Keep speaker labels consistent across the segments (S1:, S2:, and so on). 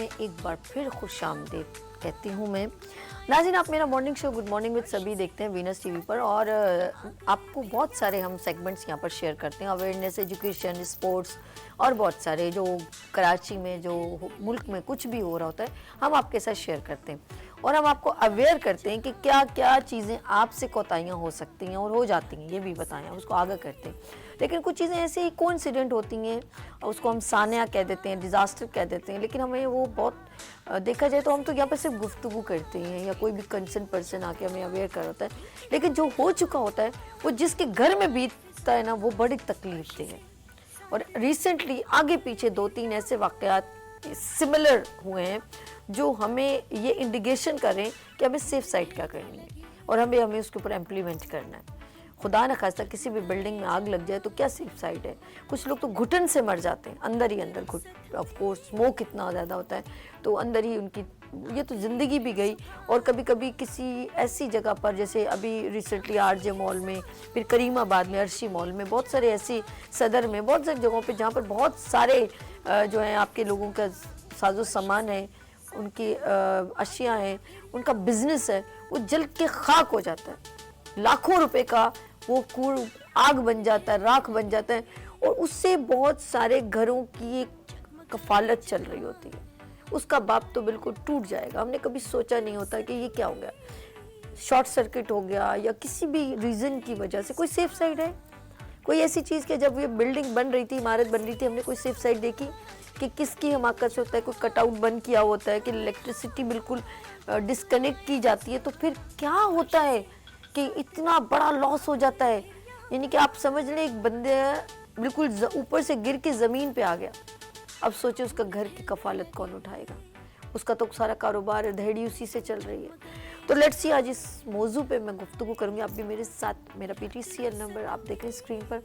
S1: में एक बार फिर खुशामदीद कहती हूँ मैं। नाज़रीन, आप मेरा morning show good morning with सभी देखते हैं वीनस टीवी पर, और आपको बहुत सारे हम सेगमेंट्स यहाँ पर शेयर करते हैं, अवेयरनेस, एजुकेशन, स्पोर्ट्स और बहुत सारे जो कराची में जो मुल्क में कुछ भी हो रहा होता है हम आपके साथ शेयर करते हैं, और हम आपको अवेयर करते हैं कि क्या क्या चीज़ें आपसे कोताहियाँ हो सकती हैं और हो जाती हैं, ये भी बताएं, उसको आगाह करते हैं। लेकिन कुछ चीज़ें ऐसे ही कोइंसिडेंट होती हैं, उसको हम सानिया कह देते हैं, डिज़ास्टर कह देते हैं, लेकिन हमें वो बहुत देखा जाए तो हम तो यहाँ पर सिर्फ गुफ्तगू करते हैं या कोई भी कंसर्न पर्सन आके हमें अवेयर कर होता है, लेकिन जो हो चुका होता है वो जिसके घर में बीतता है ना, वो बड़ी तकलीफ दे है। और रिसेंटली आगे पीछे 2-3 ऐसे वाक़यात सिमिलर हुए हैं जो हमें ये इंडिकेशन करें कि हमें सेफ साइड क्या करनी है और हमें उसके ऊपर इम्प्लीमेंट करना है। खुदा न खास्ता किसी भी बिल्डिंग में आग लग जाए तो क्या सेफ साइड है? कुछ लोग तो घुटन से मर जाते हैं, अंदर ही अंदर घुट ऑफ कोर्स स्मोक इतना ज़्यादा होता है तो अंदर ही उनकी ये तो ज़िंदगी भी गई। और कभी कभी किसी ऐसी जगह पर, जैसे अभी रिसेंटली आरजे मॉल में, फिर करीमाबाद में अर्शी मॉल में, बहुत सारे ऐसी सदर में, बहुत सारी जगहों पे जहाँ पर बहुत सारे जो हैं आपके लोगों का साजो सामान है, उनकी अशिया हैं, उनका बिजनेस है, वो जल के खाक हो जाता है। लाखों रुपए का वो कूड़ आग बन जाता है, राख बन जाता है, और उससे बहुत सारे घरों की एक कफालत चल रही होती है। उसका बाप तो बिल्कुल टूट जाएगा। हमने कभी सोचा नहीं होता कि ये क्या हो गया, शॉर्ट सर्किट हो गया या किसी भी रीज़न की वजह से। कोई सेफ साइड है? कोई ऐसी चीज़ कि जब ये बिल्डिंग बन रही थी, इमारत बन रही थी, हमने कोई सेफ साइड देखी कि किसकी हमाकत से होता है? कोई कटआउट बंद किया होता है कि इलेक्ट्रिसिटी बिल्कुल डिस्कनेक्ट की जाती है, तो फिर क्या होता है कि इतना बड़ा लॉस हो जाता है। यानी कि आप समझ लें एक बंदे बिल्कुल ऊपर से गिर के ज़मीन पे आ गया। अब सोचे उसका घर की कफालत कौन उठाएगा? उसका तो सारा कारोबार दहेड़ी उसी से चल रही है। तो लेट्स सी, आज इस मौजू पे मैं गुफ्तगू करूँगी। आप भी मेरे साथ, मेरा PTCL नंबर आप देख रहे हैं स्क्रीन पर,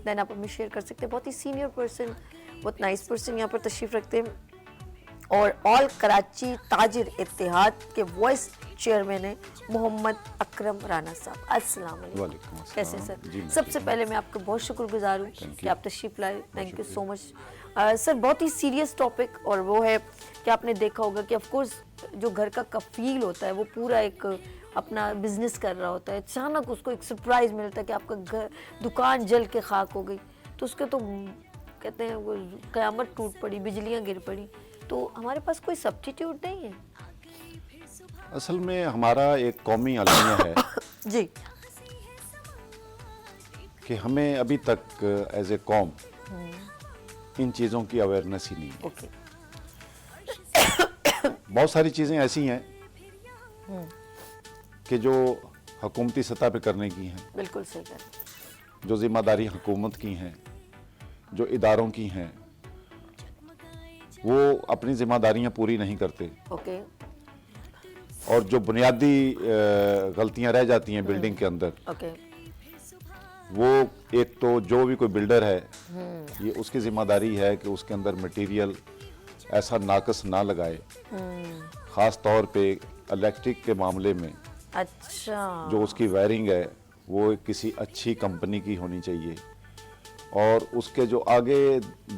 S1: देन आप हमें शेयर कर सकते हैं। बहुत ही सीनियर पर्सन, बहुत नाइस पर्सन यहाँ पर तशरीफ़ रखते हैं, और ऑल कराची ताजिर इत्तेहाद के वाइस चेयरमैन है मोहम्मद अकरम राना साहब। अस्सलाम वालेकुम। कैसे सर? सबसे पहले मैं आपका बहुत शुक्रगुजार हूँ कि आप तशरीफ़ लाए। Thank you so much sir. बहुत ही सीरियस टॉपिक, और वो है कि आपने देखा होगा कि ऑफ कोर्स जो घर का कफील होता है वो पूरा एक अपना बिजनेस कर रहा होता है, अचानक उसको एक सरप्राइज़ मिलता है कि आपका घर दुकान जल के खाक हो गई, तो उसके तो कहते हैं वो क़यामत टूट पड़ी, बिजलियाँ गिर पड़ी। तो हमारे पास कोई सब्स्टिट्यूट नहीं है?
S2: असल में हमारा एक कौमी अलमिया है
S1: जी
S2: कि हमें अभी तक एज ए कौम इन चीज़ों की अवेयरनेस ही नहीं है।
S1: ओके।
S2: बहुत सारी चीज़ें ऐसी हैं कि जो हुकूमती सतह पे करने की हैं,
S1: बिल्कुल सही कह,
S2: जो जिम्मेदारी हुकूमत की हैं, जो इदारों की हैं, वो अपनी जिम्मेदारियां पूरी नहीं करते।
S1: ओके।
S2: और जो बुनियादी गलतियां रह जाती हैं बिल्डिंग के अंदर,
S1: ओके।
S2: वो एक तो जो भी कोई बिल्डर है, ये उसकी जिम्मेदारी है कि उसके अंदर मटेरियल ऐसा नाकस ना लगाए, ख़ास तौर पे इलेक्ट्रिक के मामले में।
S1: अच्छा।
S2: जो उसकी वायरिंग है वो किसी अच्छी कंपनी की होनी चाहिए, और उसके जो आगे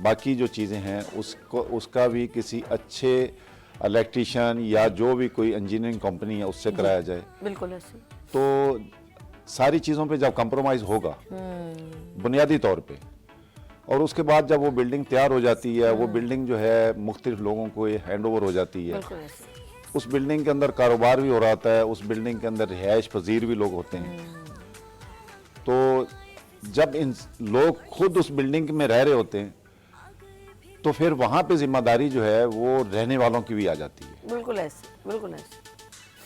S2: बाकी जो चीज़ें हैं उसका भी किसी अच्छे इलेक्ट्रीशियन या जो भी कोई इंजीनियरिंग कंपनी है उससे कराया जाए।
S1: बिल्कुल ऐसे।
S2: तो सारी चीज़ों पे जब कंप्रोमाइज़ होगा बुनियादी तौर पे, और उसके बाद जब वो बिल्डिंग तैयार हो जाती है, वो बिल्डिंग जो है मुख्तलिफ लोगों को हैंड ओवर हो जाती है, उस बिल्डिंग के अंदर कारोबार भी हो रहा होता है, उस बिल्डिंग के अंदर रिहाइश पजीर भी लोग होते हैं। तो जब इन लोग खुद उस बिल्डिंग में रह रहे होते हैं तो फिर वहाँ पे जिम्मेदारी जो है वो रहने वालों की भी आ जाती है।
S1: बिल्कुल ऐसे, बिल्कुल ऐसे।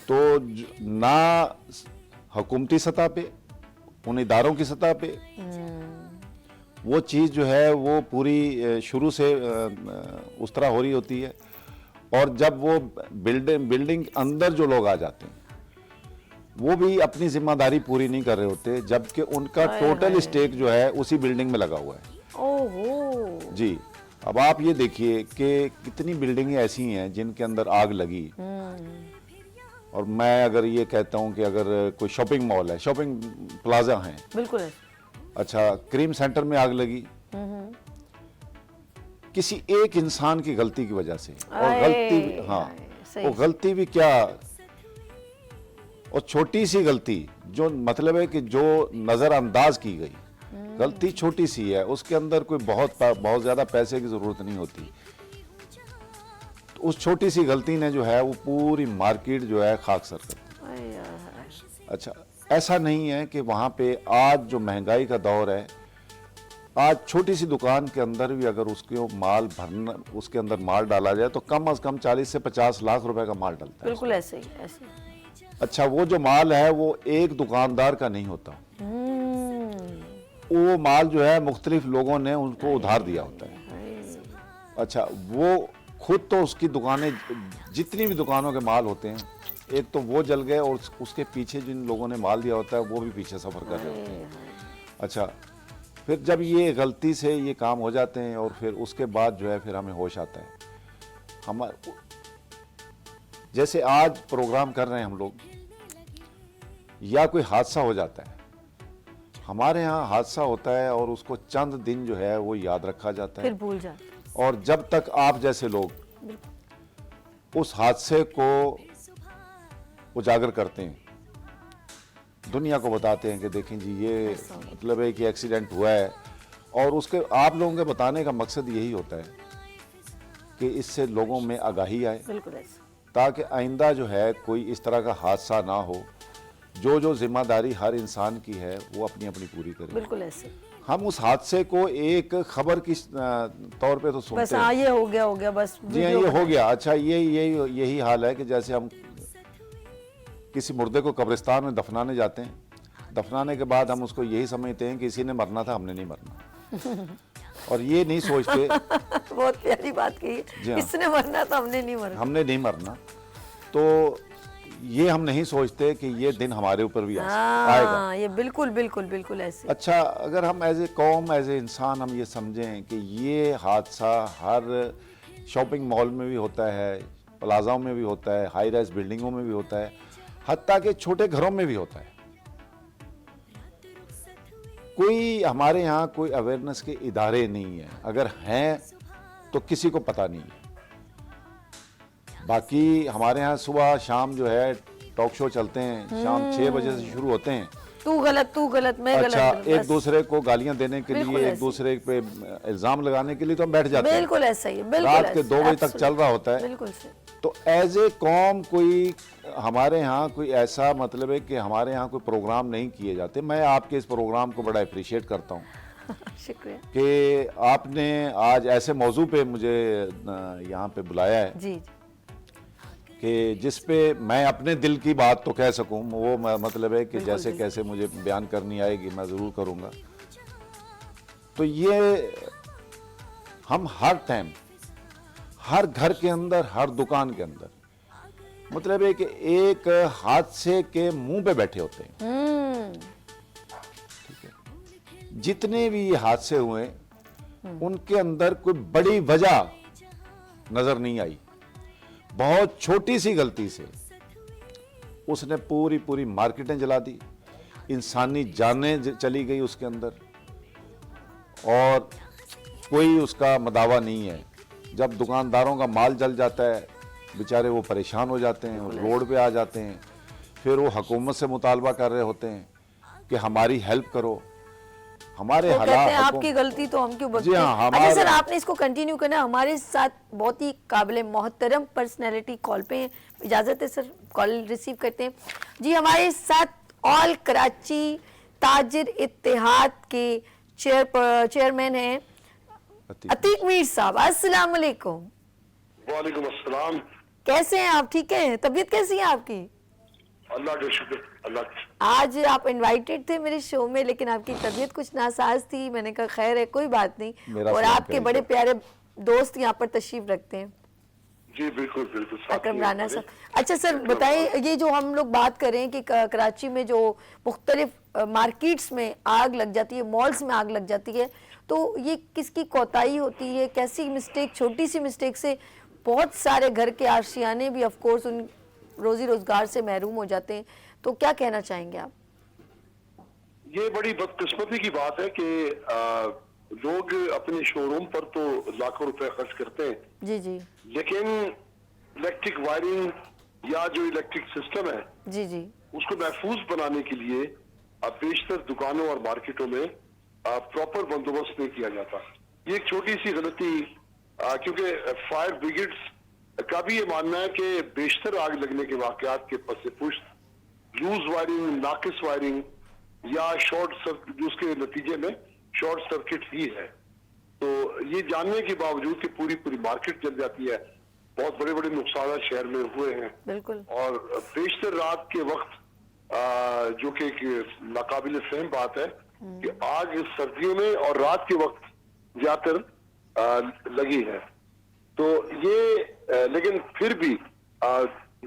S2: तो ना हुकूमती सतह पे, उन इदारों की सतह पे वो चीज़ जो है वो पूरी शुरू से उस तरह हो रही होती है, और जब वो बिल्डिंग अंदर जो लोग आ जाते हैं वो भी अपनी जिम्मेदारी पूरी नहीं कर रहे होते, जबकि उनका टोटल स्टेक जो है उसी बिल्डिंग में लगा हुआ है।
S1: ओहो
S2: जी। अब आप ये देखिए कि कितनी बिल्डिंगें ऐसी हैं जिनके अंदर आग लगी, और मैं अगर ये कहता हूँ कि अगर कोई शॉपिंग मॉल है, शॉपिंग प्लाजा है,
S1: बिल्कुल।
S2: अच्छा क्रीम सेंटर में आग लगी, किसी एक इंसान की गलती की वजह से, और
S1: आए,
S2: गलती भी, हाँ,
S1: आए, सही,
S2: वो गलती भी क्या, और छोटी सी गलती जो मतलब है कि जो नजरअंदाज की गई, गलती छोटी सी है, उसके अंदर कोई बहुत ज्यादा पैसे की जरूरत नहीं होती। तो उस छोटी सी गलती ने जो है वो पूरी मार्केट जो है खाक सर कर दी।
S1: आए, आए,
S2: अच्छा, ऐसा नहीं है कि वहां पे आज जो महंगाई का दौर है, आज छोटी सी दुकान के अंदर भी अगर उसके अंदर माल डाला जाए तो कम से कम 40 से 50 लाख रुपए का माल डलता है।
S1: बिल्कुल ऐसे ही, ऐसे ही।
S2: अच्छा, वो जो माल है वो एक दुकानदार का नहीं होता, वो माल जो है मुख्तलिफ लोगों ने उनको उधार दिया होता है। अच्छा, वो खुद तो उसकी दुकानें, जितनी भी दुकानों के माल होते हैं, एक तो वो जल गए और उसके पीछे जिन लोगों ने माल दिया होता है वो भी पीछे सफर कर रहे होते हैं। अच्छा, फिर जब ये गलती से ये काम हो जाते हैं और फिर उसके बाद जो है फिर हमें होश आता है। हम जैसे आज प्रोग्राम कर रहे हैं हम लोग, या कोई हादसा हो जाता है, हमारे यहाँ हादसा होता है और उसको चंद दिन जो है वो याद रखा जाता
S1: फिर
S2: है,
S1: भूल जाते।
S2: और जब तक आप जैसे लोग उस हादसे को उजागर करते हैं, दुनिया को बताते हैं कि देखें जी ये मतलब है कि एक्सीडेंट हुआ है, और उसके आप लोगों के बताने का मकसद यही होता है कि इससे लोगों में आगाही आए,
S1: बिल्कुल ऐसे।
S2: ताकि आइंदा जो है कोई इस तरह का हादसा ना हो। जो जिम्मेदारी हर इंसान की है वो अपनी अपनी पूरी करे।
S1: बिल्कुल ऐसे।
S2: हम उस हादसे को एक खबर की तौर पे तो
S1: बस
S2: सुनते
S1: हाँ,
S2: हैं,
S1: ये हो गया बस।
S2: जी हाँ, ये हो गया। अच्छा, यही हाल है कि जैसे हम किसी मुर्दे को कब्रिस्तान में दफनाने जाते हैं, दफनाने के बाद हम उसको यही समझते हैं कि इसी ने मरना था, हमने नहीं मरना, और ये नहीं सोचते
S1: बहुत प्यारी बात कही,
S2: जी हाँ।
S1: इसने मरना था, हमने नहीं मरना।
S2: तो ये हम नहीं सोचते कि ये दिन हमारे ऊपर भी आएगा।
S1: हाँ, ये बिल्कुल ऐसे।
S2: अच्छा, अगर हम एज ए कौम, एज ए इंसान हम ये समझें कि ये हादसा हर शॉपिंग मॉल में भी होता है, प्लाजाओं में भी होता है, हाई राइज बिल्डिंगों में भी होता है, हत्ता के छोटे घरों में भी होता है, कोई हमारे यहाँ कोई अवेयरनेस के इदारे नहीं है, अगर हैं तो किसी को पता नहीं है। बाकी हमारे यहाँ सुबह शाम जो है टॉक शो चलते हैं, शाम 6 बजे से शुरू होते हैं।
S1: तू गलत, मैं गलत।
S2: अच्छा,
S1: बस।
S2: एक दूसरे को गालियां देने के
S1: बिल्कुल
S2: लिए, एक
S1: ऐसे।
S2: दूसरे पे इल्जाम लगाने के लिए तो हम बैठ जाते हैं।
S1: बिल्कुल ऐसा ही है, बिल्कुल
S2: रात के
S1: ऐसे,
S2: 2 बजे तक
S1: absolutely,
S2: चल रहा होता है।
S1: बिल्कुल से।
S2: तो एज ए कौम कोई हमारे यहाँ कोई ऐसा मतलब है कि हमारे यहाँ कोई प्रोग्राम नहीं किए जाते। मैं आपके इस प्रोग्राम को बड़ा अप्रिशिएट करता हूँ
S1: शुक्रिया
S2: कि आपने आज ऐसे मौजू पे मुझे यहाँ पे बुलाया है
S1: जी।
S2: कि जिस पे मैं अपने दिल की बात तो कह सकूं, वो मतलब है कि
S1: बिल्कुल,
S2: जैसे
S1: बिल्कुल।
S2: कैसे मुझे बयान करनी आएगी मैं ज़रूर करूंगा। तो ये हम हर टाइम, हर घर के अंदर, हर दुकान के अंदर, मतलब है कि एक हादसे के मुंह पे बैठे होते हैं। ठीक है, जितने भी ये हादसे हुए उनके अंदर कोई बड़ी वजह नजर नहीं आई, बहुत छोटी सी गलती से उसने पूरी मार्केटें जला दी, इंसानी जानें चली गई उसके अंदर, और कोई उसका मदावा नहीं है। जब दुकानदारों का माल जल जाता है, बेचारे वो परेशान हो जाते हैं, रोड पे आ जाते हैं, फिर वो हुकूमत से मुतालबा कर रहे होते हैं कि हमारी हेल्प करो, हमारे
S1: तो कहते हैं
S2: हालात।
S1: आपकी गलती तो हम क्यों
S2: जी
S1: बख्शें।
S2: हाँ,
S1: अच्छा सर, आपने इसको कंटिन्यू करना। हमारे साथ बहुत ही काबिल मोहतरम पर्सनैलिटी कॉल पे हैं, इजाजत है सर, कॉल रिसीव करते हैं जी। हमारे साथ ऑल कराची ताजिर इत्तेहाद के चेयरमैन हैं अतीक मीर साहब। अस्सलाम वालेकुम।
S3: वालेकुम अस्सलाम।
S1: कैसे हैं आप? ठीक है? तबीयत कैसी है आपकी?
S3: अल्लाह का शुक्र, अल्लाह का।
S1: आज आप इनवाइटेड थे मेरे शो में, लेकिन आपकी तबीयत कुछ नासाज थी। मैंने कहा खैर है, कोई बात नहीं। और आपके बड़े प्यारे दोस्त यहाँ पर तशरीफ रखते हैं,
S3: जी बिल्कुल बिल्कुल,
S1: अकरम राना साहब। अच्छा सर बताइए, ये जो हम लोग बात कर रहे हैं कि कराची में जो मुख्तलिफ मार्केट्स में आग लग जाती है, मॉल्स में आग लग जाती है, तो ये किसकी कोताही होती है? कैसी मिस्टेक, छोटी सी मिस्टेक से बहुत सारे घर के आशियाने भी ऑफ कोर्स उन रोजी रोजगार से महरूम हो जाते हैं। तो क्या कहना चाहेंगे आप?
S3: ये बड़ी बदकिस्मती की बात है कि लोग अपने शोरूम पर तो लाखों रुपए खर्च करते हैं,
S1: जी जी
S3: लेकिन इलेक्ट्रिक वायरिंग या जो इलेक्ट्रिक सिस्टम है
S1: जी जी
S3: उसको महफूज बनाने के लिए अब बेशतर दुकानों और मार्केटों में प्रॉपर बंदोबस्त नहीं किया जाता। ये एक छोटी सी गलती, क्योंकि फायर ब्रिगेड्स का भी ये मानना है कि बेशतर आग लगने के वाकयात के पस पुष्ट लूज वायरिंग, नाकिस वायरिंग या शॉर्ट सर्किट, उसके नतीजे में शॉर्ट सर्किट ही है। तो ये जानने के बावजूद कि पूरी पूरी मार्केट जल जाती है, बहुत बड़े बड़े नुकसान शहर में हुए हैं।
S1: बिल्कुल।
S3: और बेशतर रात के वक्त जो कि एक नाकाबिल फहम बात है कि आग सर्दियों में और रात के वक्त ज्यादातर लगी है। तो ये लेकिन फिर भी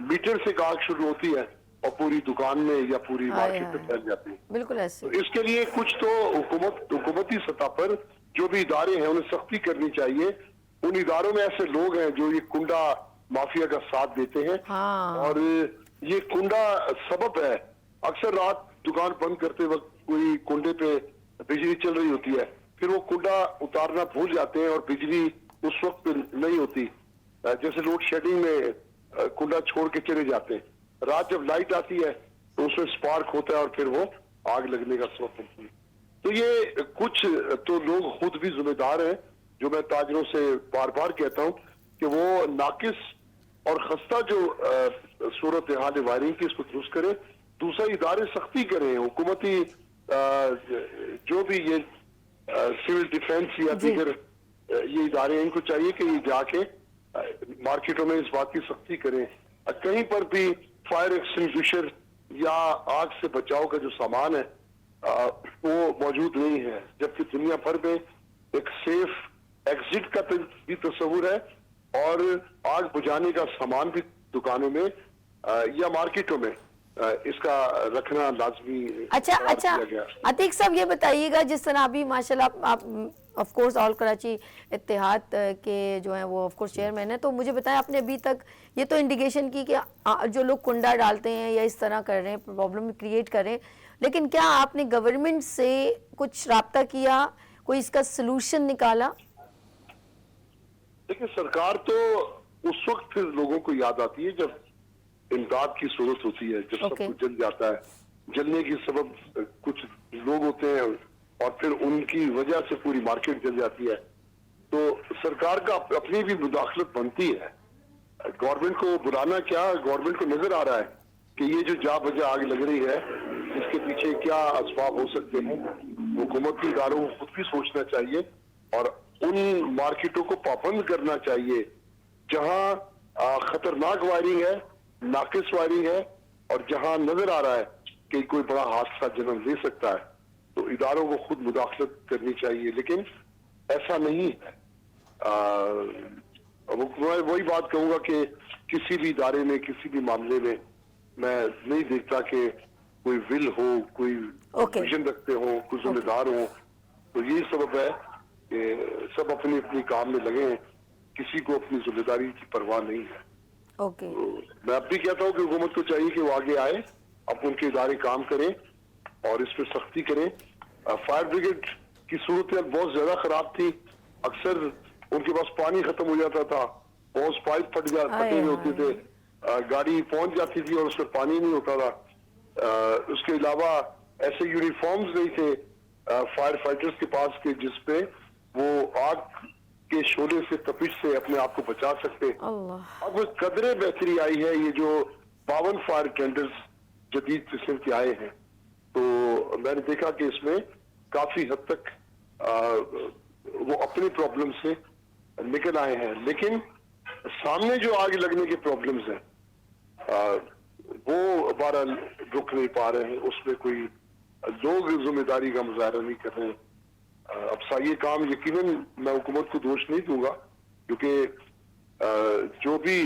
S3: मीटर से आग शुरू होती है और पूरी दुकान में या पूरी
S1: हाय
S3: मार्केट में
S1: हाय।
S3: फैल जाती है।
S1: बिल्कुल ऐसे।
S3: तो इसके लिए कुछ तो हुकूमती सतह पर जो भी इदारे हैं उन्हें सख्ती करनी चाहिए। उन इदारों में ऐसे लोग हैं जो ये कुंडा माफिया का साथ देते हैं।
S1: हाँ।
S3: और ये कुंडा सबब है, अक्सर रात दुकान बंद करते वक्त कोई कुंडे पे बिजली चल रही होती है, फिर वो कुंडा उतारना भूल जाते हैं और बिजली उस वक्त पे नहीं होती। जैसे लोड शेडिंग में कुंडा छोड़ के चले जाते हैं, रात जब लाइट आती है तो उसमें स्पार्क होता है और फिर वो आग लगने का सबब बनती है। तो ये कुछ तो लोग खुद भी जिम्मेदार हैं, जो मैं ताजरों से बार बार कहता हूं कि वो नाकिस और खस्ता जो सूरत हाल वायरिंग की इसको दुरुस्त करें। दूसरा, इदारे सख्ती करें, हुकूमती जो भी ये सिविल डिफेंस या
S1: जी।
S3: दीगर ये इदारे, इनको चाहिए कि ये जाके मार्केटों में इस बात की सख्ती करें कहीं पर भी फायर एक्सटिंग्विशर या आग से बचाव का जो सामान है वो मौजूद नहीं है, जबकि दुनिया भर में एक सेफ एग्जिट का भी तस्वुर है और आग बुझाने का सामान भी दुकानों में या मार्केटों में इसका रखना लाजमी
S1: अच्छा
S3: करार
S1: अच्छा,
S3: दिया गया।
S1: अतीक साहब ये बताइएगा, जिस तरह अभी माशाल्लाह आप ऑफ कोर्स ऑल कराची इत्तेहाद के जो हैं वो ऑफ कोर्स चेयरमैन हैं, तो मुझे बताएं आपने अभी तक ये तो इंडिकेशन की कि जो लोग कुंडा डालते हैं या इस तरह कर रहे हैं, प्रॉब्लम क्रिएट कर रहे हैं, लेकिन क्या आपने गवर्नमेंट से कुछ राब्ता किया, कोई इसका सोल्यूशन निकाला?
S3: देखिए, सरकार तो उस वक्त फिर लोगों को याद आती है जब इमदाद की जरूरत होती है, जब सब
S1: Okay.
S3: कुछ जल जाता है। जलने की सबब कुछ लोग होते हैं और फिर उनकी वजह से पूरी मार्केट जल जाती है। तो सरकार का अपनी भी मुदाखलत बनती है। गवर्नमेंट को बुलाना क्या, गवर्नमेंट को नजर आ रहा है कि ये जो जा बजा आग लग रही है इसके पीछे क्या असबाब हो सकते हैं। हुकूमती इदारों को खुद भी सोचना चाहिए और उन मार्केटों को पाबंद करना चाहिए जहां खतरनाक वायरिंग है, नाकिस वायरिंग है और जहां नजर आ रहा है कि कोई बड़ा हादसा जन्म ले सकता है। तो इदारों को खुद मुदाखलत करनी चाहिए, लेकिन ऐसा नहीं है। मैं वही बात कहूंगा कि किसी भी इदारे में, किसी भी मामले में मैं नहीं देखता कि कोई विल हो, कोई
S1: Okay.
S3: विजन रखते हो, कोई जिम्मेदार हो। तो यही सबब है कि सब अपने अपने काम में लगे हैं, किसी को अपनी जिम्मेदारी की परवाह नहीं है।
S1: ओके।
S3: तो मैं अब भी कहता हूँ कि हुकूमत को चाहिए कि वो आगे आए, अब उनके इदारे काम करें और इस पर सख्ती करें। फायर ब्रिगेड की सूरत बहुत ज्यादा खराब थी। अक्सर उनके पास पानी खत्म हो जाता था, बहुत पाइप फटे हुए होते थे, गाड़ी पहुंच जाती थी और उसमें पानी नहीं होता था। उसके अलावा ऐसे यूनिफॉर्म्स नहीं थे फायर फाइटर्स के पास के जिसपे वो आग के शोले से, तपिश से अपने आप को बचा सकते।
S1: अल्लाह।
S3: अब कदरे बेहतरी आई है, ये जो 52 फायर टेंडर्स जदीद किस्म के आए हैं, तो मैंने देखा कि इसमें काफी हद तक वो अपनी प्रॉब्लम से निकल आए हैं। लेकिन सामने जो आग लगने के प्रॉब्लम्स हैं वो बहरहाल रुक नहीं पा रहे हैं, उसमें कोई लोग जिम्मेदारी का मुजाहरा नहीं कर रहे हैं। अब ये काम यकीनन मैं हुकूमत को दोष नहीं दूंगा, क्योंकि जो भी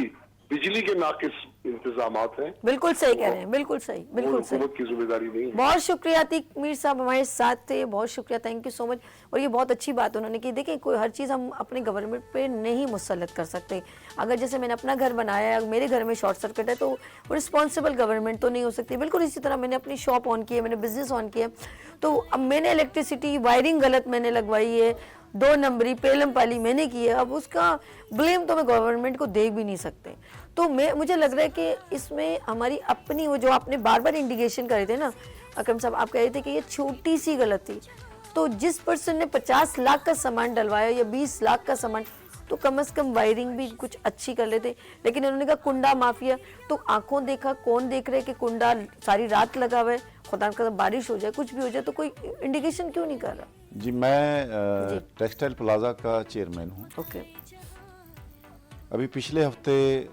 S3: बिजली के नाकिस इंतजामात हैं,
S1: बिल्कुल सही कह रहे हैं, बिल्कुल सही,
S3: वो
S1: बिल्कुल सही।
S3: हुकूमत की जिम्मेदारी नहीं है।
S1: बहुत शुक्रिया अतीक मीर साहब हमारे साथ थे, बहुत शुक्रिया, थैंक यू सो मच। और ये बहुत अच्छी बात उन्होंने की। देखिए कोई हर चीज़ हम अपने गवर्नमेंट पे नहीं मुसल्लत कर सकते। अगर जैसे मैंने अपना घर बनाया है, मेरे घर में शॉर्ट सर्किट है, तो रिस्पॉन्सिबल गवर्नमेंट तो नहीं हो सकती। बिल्कुल इसी तरह मैंने अपनी शॉप ऑन की है, मैंने बिजनेस ऑन किया, तो अब मैंने इलेक्ट्रिसिटी वायरिंग गलत मैंने लगवाई है, 2 नंबरी पेलम पाली मैंने की है, अब उसका ब्लेम तो मैं गवर्नमेंट को दे भी नहीं सकते। तो मुझे लग रहा है कि इसमें हमारी अपनी, वो जो आपने बार बार इंडिकेशन करे थे ना अकरम साहब, आप कह रहे थे कि ये छोटी सी गलती, तो जिस पर्सन ने 50 लाख का सामान डलवाया या 20 लाख का सामान, तो कम से कम वायरिंग भी कुछ अच्छी कर लेते। लेकिन उन्होंने कहा कुंडा माफिया, तो आंखों देखा कौन देख रहे कि कुंडा सारी रात लगा हुआ है, खुदा का बारिश हो जाए कुछ भी हो जाए, तो कोई इंडिकेशन क्यों नहीं कर रहा?
S2: जी, मैं टेक्सटाइल प्लाजा का चेयरमैन हूँ।
S1: ओके।
S2: अभी पिछले हफ्ते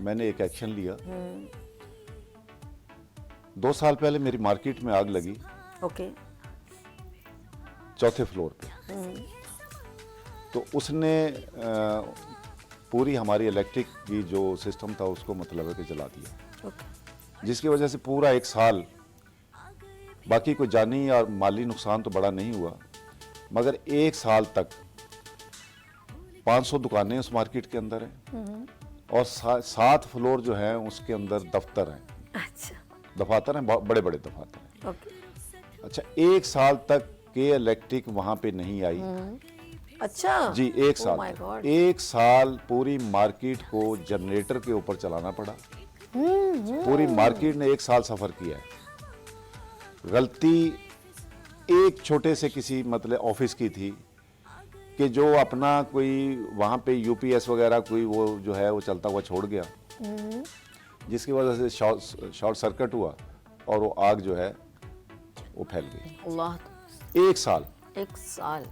S2: मैंने एक एक्शन लिया। 2 साल पहले मेरी मार्केट में आग लगी,
S1: ओके।
S2: 4थे फ्लोर पे। तो उसने पूरी हमारी इलेक्ट्रिक की जो सिस्टम था उसको मतलब है कि जला दिया,
S1: ओके।
S2: जिसकी वजह से पूरा 1 साल, बाकी कोई जानी और माली नुकसान तो बड़ा नहीं हुआ, मगर 1 साल तक 500 दुकानें उस मार्केट के अंदर हैं और 7 फ्लोर जो हैं उसके अंदर दफ्तर हैं।
S1: अच्छा,
S2: दफातर हैं, बड़े बड़े दफातर हैं।
S1: ओके।
S2: अच्छा, 1 साल तक के इलेक्ट्रिक वहां पे नहीं आई।
S1: अच्छा
S2: जी, 1
S1: Oh
S2: साल
S1: my
S2: तक।
S1: God.
S2: 1 साल पूरी मार्केट को जनरेटर के ऊपर चलाना पड़ा। पूरी मार्केट ने 1 साल सफर किया है। गलती एक छोटे से किसी मतलब ऑफिस की थी कि जो अपना कोई वहां पे यूपीएस वगैरह कोई वो जो है वो चलता हुआ छोड़ गया, जिसकी वजह से शॉर्ट सर्किट हुआ और वो आग जो है वो फैल गई।
S1: अल्लाह।
S2: 1 साल,
S1: 1 साल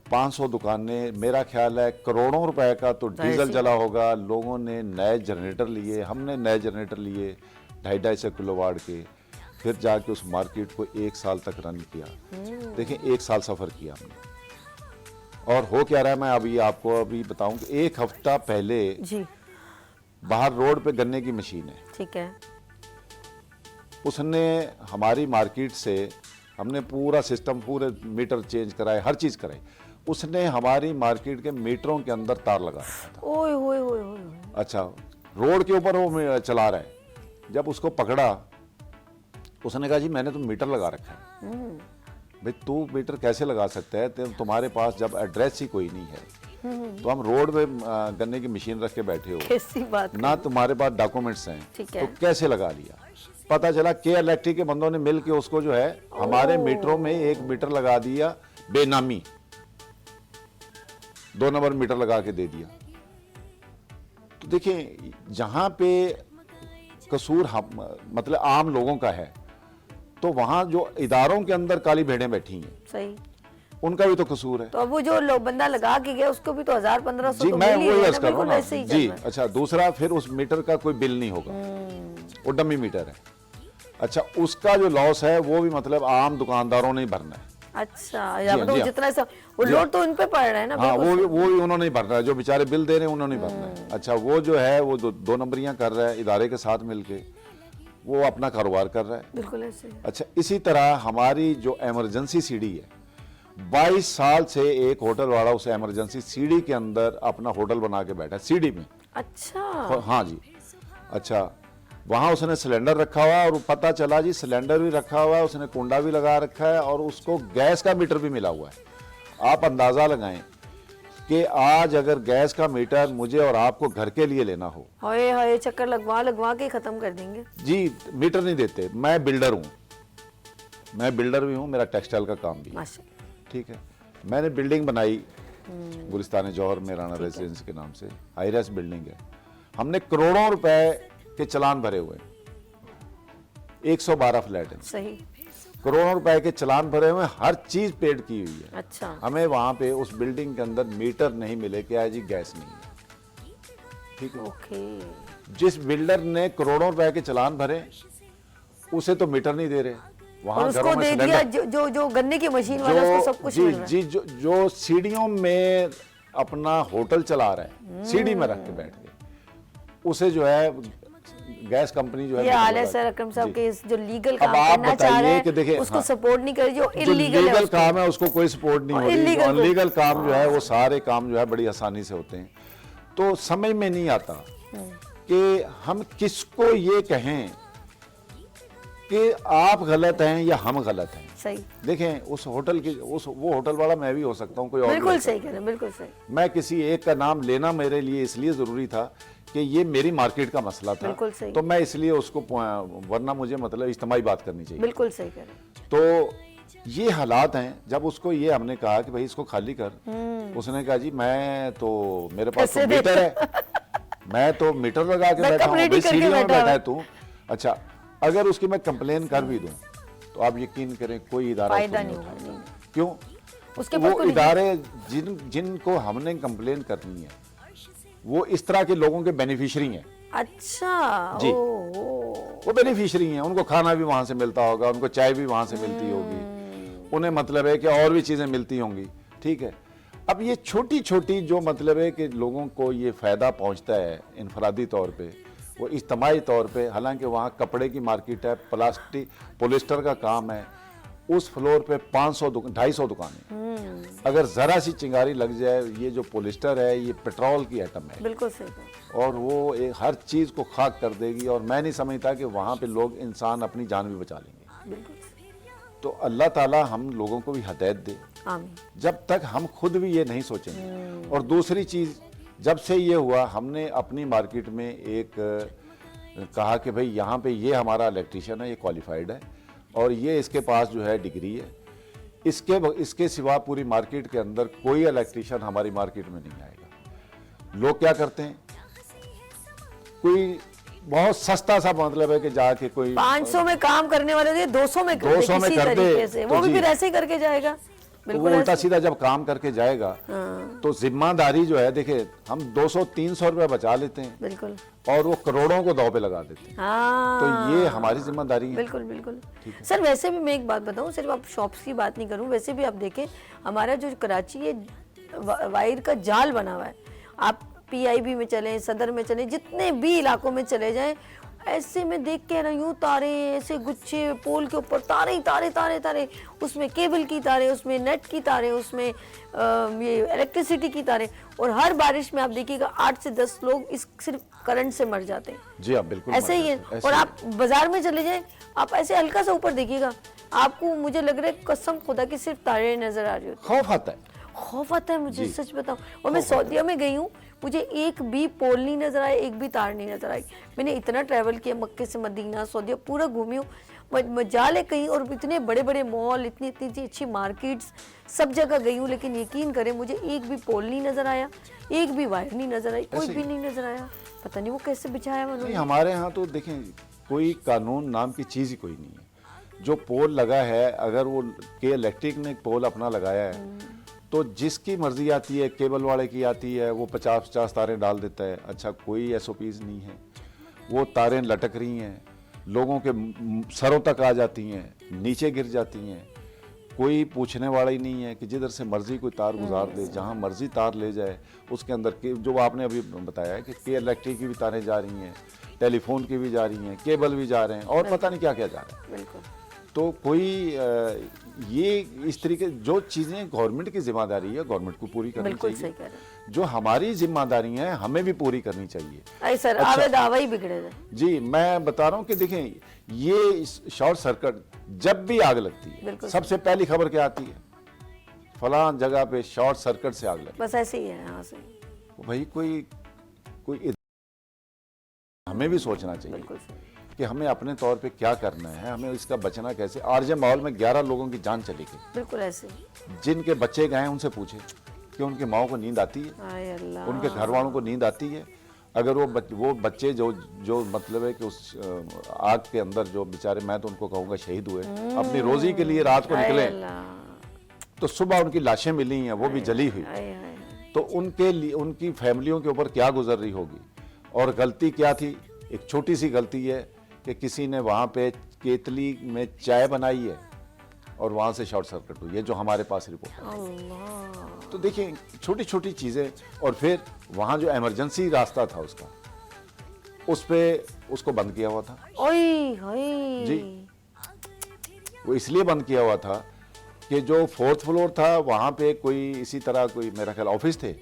S2: 500 दुकानें, मेरा ख्याल है करोड़ों रुपए का तो डीजल जला होगा। लोगों ने नए जनरेटर लिए, हमने नए जनरेटर लिए 250 किलोवाट के, फिर जाके उस मार्केट को 1 साल तक रन किया। देखिए 1 साल सफर किया हमने। और हो क्या रहा है, मैं अभी आपको अभी बताऊं कि 1 हफ्ता पहले
S1: जी,
S2: बाहर रोड पे गन्ने की मशीन है,
S1: ठीक है।
S2: उसने हमारी मार्केट से, हमने पूरा सिस्टम, पूरे मीटर चेंज कराए, हर चीज कराई। उसने हमारी मार्केट के मीटरों के अंदर तार लगा रखा था।
S1: ओए होए होए होए।
S2: अच्छा, रोड के ऊपर वो चला रहा है। जब उसको पकड़ा, उसने कहा जी मैंने तो मीटर लगा रखा है। भाई तू मीटर कैसे लगा सकता है, तुम्हारे पास जब एड्रेस ही कोई नहीं है, तो हम रोड पे गन्ने की मशीन रख के बैठे हो,
S1: कैसी बात
S2: ना तुम्हारे पास डॉक्यूमेंट्स हैं,
S1: ठीक है।
S2: तो कैसे लगा लिया? पता चला के इलेक्ट्रिक के बंदों ने मिल के उसको जो है हमारे मीटरों में 1 मीटर लगा दिया बेनामी, 2 नंबर मीटर लगा के दे दिया। तो देखिए जहां पे कसूर मतलब आम लोगों का है, तो वहां जो इदारों के अंदर काली भेड़ें बैठी हैं,
S1: सही।
S2: उनका भी तो कसूर है।
S1: तो अब वो जो बंदा लगा के गया उसको भी तो 1000-1500
S2: जी,
S1: तो
S2: मैं
S1: मिल ही
S2: वही
S1: रहा है
S2: अर्ज
S1: ना,
S2: कर रहा हूं
S1: बिल्कुल
S2: ना।
S1: ऐसे ही
S2: जी,
S1: चल रहा है।
S2: अच्छा, दूसरा फिर उस मीटर का कोई बिल नहीं होगा, वो डमी मीटर है। अच्छा, उसका जो लॉस है वो भी मतलब आम दुकानदारों ने ही भरना है।
S1: अच्छा, या मतलब
S2: जी,
S1: जितना सब वो लोड तो उन पे पड़ रहा है ना।
S2: हाँ,
S1: बिल्कुल
S2: वो भी उन्होंने ही भरना है, जो बेचारे बिल दे रहे हैं उन्होंने ही भरना है। अच्छा, वो जो है वो 2 नंबरियां कर रहा है इदारे के साथ मिलके, वो अपना कारोबार कर रहा है।
S1: बिल्कुल ऐसे ही।
S2: अच्छा, इसी तरह हमारी जो इमरजेंसी सीढ़ी है, 22 साल से एक होटल वाला उस इमरजेंसी सीढ़ी के अंदर अपना होटल बना के बैठा है, सीढ़ी में।
S1: अच्छा,
S2: हाँ जी। अच्छा, वहां उसने सिलेंडर रखा हुआ और पता चला जी सिलेंडर भी रखा हुआ है, उसने कुंडा भी लगा रखा है और उसको गैस का मीटर भी मिला हुआ है। आप अंदाजा लगाएं कि आज अगर गैस का मीटर मुझे और आपको घर के लिए लेना हो,
S1: हाय हाय, चक्कर लगवा के खत्म कर देंगे।
S2: जी मीटर नहीं देते। मैं बिल्डर हूँ, मैं बिल्डर भी हूँ, मेरा टेक्सटाइल का काम भी है,
S1: माशाल्लाह।
S2: ठीक है। मैंने बिल्डिंग बनाई गुलिस्तान जौहर में राणा रेजिडेंस के नाम से, हाई राइज बिल्डिंग है। हमने करोड़ों रुपए के चलान भरे हुए, 112 फ्लैट है,
S1: सही।
S2: करोड़ों रुपए के चलान भरे हुए, हर चीज पेड की हुई है।
S1: अच्छा,
S2: हमें वहां पे उस बिल्डिंग के अंदर मीटर नहीं मिले, क्या है जी, गैस नहीं है, ठीक है।
S1: ओके।
S2: जिस बिल्डर ने करोड़ों रुपए के चलान भरे, उसे तो मीटर नहीं दे रहे।
S1: और
S2: वहां
S1: उसको
S2: घरों में
S1: दे दिया
S2: सिलेंडर,
S1: जो गन्ने की मशीन वाला, उसको सब कुछ
S2: जी
S1: मिल रहा है।
S2: जी, जो सीढ़ियों में अपना होटल चला रहा है, सीढ़ी में रख के बैठ के, उसे जो है गैस कंपनी जो है
S1: ये हाल है
S2: मीटर
S1: सर
S2: लगा-
S1: अकरम साहब
S2: जी।
S1: के इस जो लीगल
S2: अब
S1: काम
S2: आप
S1: करना चाह
S2: बताइए
S1: रहे
S2: कि देखिए,
S1: हैं उसको
S2: हाँ।
S1: सपोर्ट नहीं करे, जो
S2: जो
S1: इलीगल है
S2: लीगल
S1: उसको।
S2: काम है उसको कोई सपोर्ट नहीं
S1: और
S2: हो रही, जो
S1: illegal को-
S2: अनलीगल काम जो है वो सारे काम जो है बड़ी आसानी से होते हैं। तो समझ में नहीं आता कि हम किसको ये कहें कि आप गलत हैं या हम गलत हैं।
S1: सही,
S2: देखें उस होटल की वो होटल वाला मैं भी हो सकता हूँ, कोई और भी
S1: बिल्कुल
S2: हो
S1: सही
S2: सकता
S1: कह रहे हैं, बिल्कुल सही,
S2: है। मैं किसी एक का नाम लेना मेरे लिए इसलिए जरूरी था कि ये मेरी मार्केट का मसला था,
S1: बिल्कुल सही।
S2: तो मैं इसलिए उसको वरना मुझे मतलब इज्तिमाई बात करनी चाहिए।
S1: बिल्कुल सही कह रहे हैं।
S2: तो ये हालात हैं। जब उसको ये हमने कहा कि भाई इसको खाली कर, उसने कहा जी मैं तो मेरे पास तो
S1: कैसे
S2: मीटर है, मैं तो मीटर लगा के बैठा
S1: बैकअप
S2: हूँ,
S1: रेडी
S2: भाई
S1: करके
S2: सीढ़ियों में
S1: बैठा
S2: बैठा
S1: हुआ
S2: है
S1: है।
S2: तू। अच्छा, अगर उसकी मैं कंप्लेन कर भी दूं तो आप यकीन करें कोई इदारा उसको
S1: फायदा नहीं
S2: उठाएगा।
S1: होगा, नहीं।
S2: क्यों?
S1: उसके पास
S2: वो
S1: कोई
S2: इदारे जिनको हमने कंप्लेन करनी है वो इस तरह के लोगों के बेनिफिशियरी हैं।
S1: अच्छा,
S2: जी।
S1: ओ,
S2: वो बेनिफिशियरी हैं, उनको खाना भी वहां से मिलता होगा, उनको चाय भी वहां से मिलती होगी, उन्हें मतलब है कि और भी चीजें मिलती होंगी। ठीक है, अब ये छोटी छोटी जो मतलब है कि लोगों को ये फायदा पहुंचता है इनफरादी तौर पे, वो इज्तमाही तौर पे, हालांकि वहाँ कपड़े की मार्केट है, प्लास्टिक पॉलिस्टर का काम है, उस फ्लोर पे 250 दुकानें, अगर जरा सी चिंगारी लग जाए, ये जो पॉलिस्टर है ये पेट्रोल की आइटम है
S1: बिल्कुल सही कह रहे हैं।
S2: और वो हर चीज को खाक कर देगी। और मैं नहीं समझता कि वहाँ पे लोग इंसान अपनी जान भी बचा लेंगे।
S1: बिल्कुल सही,
S2: तो अल्लाह ताला हम लोगों को भी हिदायत दे,
S1: आमीन।
S2: जब तक हम खुद भी ये नहीं सोचेंगे। और दूसरी चीज, जब से ये हुआ हमने अपनी मार्केट में एक कहा कि भाई यहाँ पे ये हमारा इलेक्ट्रीशियन है, ये क्वालिफाइड है और ये इसके पास जो है डिग्री है, इसके सिवा पूरी मार्केट के अंदर कोई इलेक्ट्रीशियन हमारी मार्केट में नहीं आएगा। लोग क्या करते हैं, कोई बहुत सस्ता सा मतलब है कि जाके कोई
S1: 500 में काम करने वाले थे 200 में कर दे
S2: 200 में
S1: किसी
S2: कर दे,
S1: तरीके से,
S2: तो
S1: वो भी
S2: जी।
S1: फिर ऐसे ही करके जाएगा।
S2: तो वो
S1: बिल्कुल
S2: उल्टा
S1: ऐसे।
S2: सीधा जब काम करके जाएगा तो जिम्मेदारी जो है, देखिए हम 200-300 रुपए बचा लेते हैं
S1: बिल्कुल,
S2: और वो करोड़ों को दांव पे लगा देते हैं।
S1: हाँ,
S2: तो ये हमारी जिम्मेदारी है।
S1: बिल्कुल बिल्कुल। सर वैसे भी मैं एक बात बताऊं, सिर्फ आप शॉप्स की बात नहीं करूं, वैसे भी आप देखें हमारा जो कराची है वायर का जाल बना हुआ है। आप पीआईबी में चले, सदर में चले, जितने भी इलाकों में चले जाएं, ऐसे में देख के ना यूं तारे, ऐसे गुच्छे पोल के ऊपर तारे ही तारे तारे तारे, उसमें केबल की तारे, उसमें नेट की तारे, उसमें ये इलेक्ट्रिसिटी की तारे। और हर बारिश में आप देखिएगा 8 से 10 लोग इस सिर्फ करंट से मर जाते हैं।
S2: जी हाँ, बिल्कुल
S1: ऐसे ही है।
S2: ऐसे
S1: और
S2: ही
S1: आप बाजार में चले जाएं, आप ऐसे हल्का सा ऊपर देखिएगा, आपको मुझे लग रहा है कसम खुदा की सिर्फ तारे नजर आ रही होती
S2: खौफ आता है।
S1: खौफ आता है मुझे,
S2: जी।
S1: सच बताऊं। और मैं सऊदीया में गई हूँ, मुझे एक भी पोल नहीं नजर आया, एक भी तार नहीं नजर आई। मैंने इतना ट्रैवल किया, मक्के से मदीना, सऊदीया पूरा घूमी हूँ, मजाल है कहीं। और इतने बड़े बड़े मॉल, इतनी इतनी अच्छी मार्केट्स, सब जगह गई हूँ, लेकिन यकीन करें मुझे एक भी पोल नहीं नजर आया, एक भी वायर नहीं नजर आई, कोई
S2: ऐसे
S1: भी
S2: ही।
S1: नहीं नजर आया। पता नहीं वो कैसे बिछाया
S2: नहीं,
S1: उन्होंने।
S2: हमारे यहाँ तो देखें कोई कानून नाम की चीज ही कोई नहीं है। जो पोल लगा है, अगर वो के इलेक्ट्रिक ने पोल अपना लगाया है तो जिसकी मर्जी आती है, केबल वाले की आती है, वो 50-50 तारें डाल देता है। अच्छा, कोई एसओपीज नहीं है, वो तारें लटक रही हैं, लोगों के सरों तक आ जाती हैं, नीचे गिर जाती हैं, कोई पूछने वाला ही नहीं है कि जिधर से मर्जी कोई तार गुजार दे, जहां मर्जी तार ले जाए। उसके अंदर के जो आपने अभी बताया है कि इलेक्ट्रिक की भी तारें जा रही हैं, टेलीफोन की भी जा रही हैं, केबल भी जा रहे हैं और पता नहीं क्या क्या जा रहा है।
S1: बिल्कुल,
S2: तो कोई ये इस तरीके जो चीज़ें गवर्नमेंट की जिम्मेदारी है, गवर्नमेंट को पूरी करनी
S1: बिल्कुल सही
S2: चाहिए।
S1: कह रहे हैं।
S2: जो हमारी जिम्मेदारी है हमें भी पूरी करनी चाहिए।
S1: अरे सर,
S2: अच्छा।
S1: आवे दावा ही बिगड़े थे।
S2: जी, मैं बता रहा हूँ कि देखें ये शॉर्ट सर्किट जब भी आग लगती है,
S1: बिल्कुल।
S2: सबसे पहली खबर क्या आती है, फलां जगह पे शॉर्ट सर्किट से आग लगी।
S1: बस ऐसे ही है यहाँ से।
S2: भाई कोई हमें भी सोचना चाहिए
S1: बिल्कुल सही।
S2: कि हमें अपने तौर पे क्या करना है, हमें इसका बचना कैसे। आरजे माहौल में 11 लोगों की जान चली गई,
S1: बिल्कुल ऐसे।
S2: जिनके बच्चे गए उनसे पूछे कि उनके माओ को नींद आती है,
S1: आय अल्लाह।
S2: उनके घर वालों को नींद आती है। अगर वो बच्चे जो मतलब है कि उस आग के अंदर जो बेचारे, मैं तो उनको कहूँगा शहीद हुए, अपनी रोजी के लिए रात को
S1: आय
S2: निकले,
S1: अल्लाह।
S2: तो सुबह उनकी लाशें मिली हैं, वो भी जली हुई।
S1: आय आय।
S2: तो उनके लिए, उनकी फैमिलियों के ऊपर क्या गुजर रही होगी। और गलती क्या थी, एक छोटी सी गलती है कि किसी ने वहाँ पे केतली में चाय बनाई है और वहाँ से शॉर्ट सर्किट हुई है, जो हमारे पास रिपोर्ट है।
S1: अल्लाह।
S2: तो देखिए छोटी छोटी चीज़ें। और फिर वहाँ जो इमरजेंसी रास्ता था उसका, उस पे उसको बंद किया हुआ था
S1: ओए होए।
S2: जी। वो इसलिए बंद किया हुआ था कि जो 4th फ्लोर था वहाँ पे कोई इसी तरह कोई मेरा ख्याल ऑफिस थे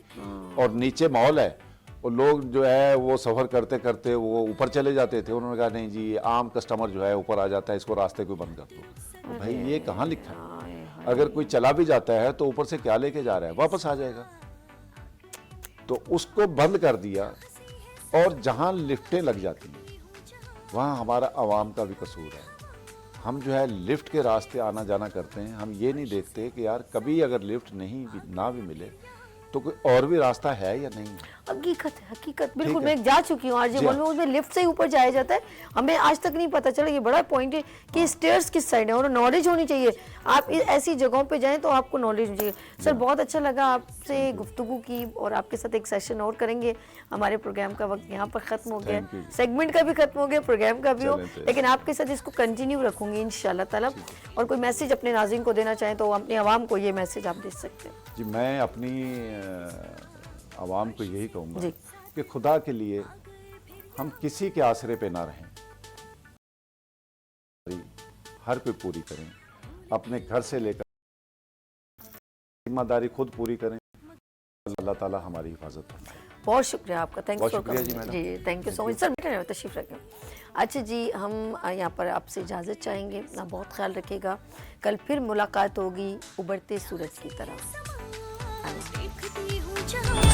S2: और नीचे मॉल है और लोग जो है वो सफ़र करते करते वो ऊपर चले जाते थे। उन्होंने कहा नहीं जी आम कस्टमर जो है ऊपर आ जाता है, इसको रास्ते को बंद कर दो। तो भाई ये कहाँ लिखा है? अगर कोई चला भी जाता है तो ऊपर से क्या लेके जा रहा है, वापस आ जाएगा। तो उसको बंद कर दिया और जहाँ लिफ्टें लग जाती हैं वहाँ हमारा आवाम का भी कसूर है। हम जो है लिफ्ट के रास्ते आना जाना करते हैं, हम ये नहीं देखते कि यार कभी अगर लिफ्ट नहीं भी ना भी मिले तो कोई और भी रास्ता है या नहीं है।
S1: हकीकत बिल्कुल।
S2: है।
S1: मैं जा चुकी हूँ आरजे
S2: जी
S1: मॉल में, उसमें लिफ्ट से ही ऊपर जाया जाता है। हमें आज तक नहीं पता चला, ये बड़ा पॉइंट है कि स्टेयर्स किस साइड है और नॉलेज होनी चाहिए। आप ऐसी जगहों पे जाएं तो आपको नॉलेज होनी चाहिए। सर बहुत अच्छा लगा आपसे गुफ्तगू की और आपके साथ एक सेशन और करेंगे। हमारे प्रोग्राम का वक्त यहाँ पर ख़त्म हो गया,
S2: Thank you.
S1: सेगमेंट का भी खत्म हो गया, प्रोग्राम का भी हो,
S2: चलें।
S1: लेकिन आपके साथ इसको कंटिन्यू रखूंगी इंशाल्लाह ताला। और कोई मैसेज अपने नाज़रीन को देना चाहें तो अपने आवाम को ये मैसेज आप दे सकते हैं।
S2: जी मैं अपनी आवाम को यही कहूँगा
S1: जी।
S2: कि खुदा के लिए हम किसी के आसरे पे ना रहें, हर कोई पूरी करें, अपने घर से लेकर जिम्मेदारी खुद पूरी करें। अल्लाह ताला हमारी हिफाजत करें।
S1: बहुत शुक्रिया आपका, थैंक्स
S2: बहुत
S1: फॉर
S2: शुक्रिया
S1: कमिंग
S2: जी मैडम।
S1: जी, thank you so much. Sir बेटा तशरीफ रखें। अच्छा जी, हम यहाँ पर आपसे इजाज़त चाहेंगे, अपना बहुत ख्याल रखिएगा। कल फिर मुलाकात होगी उभरते सूरज की तरह।
S4: देखती हूँ जहाँ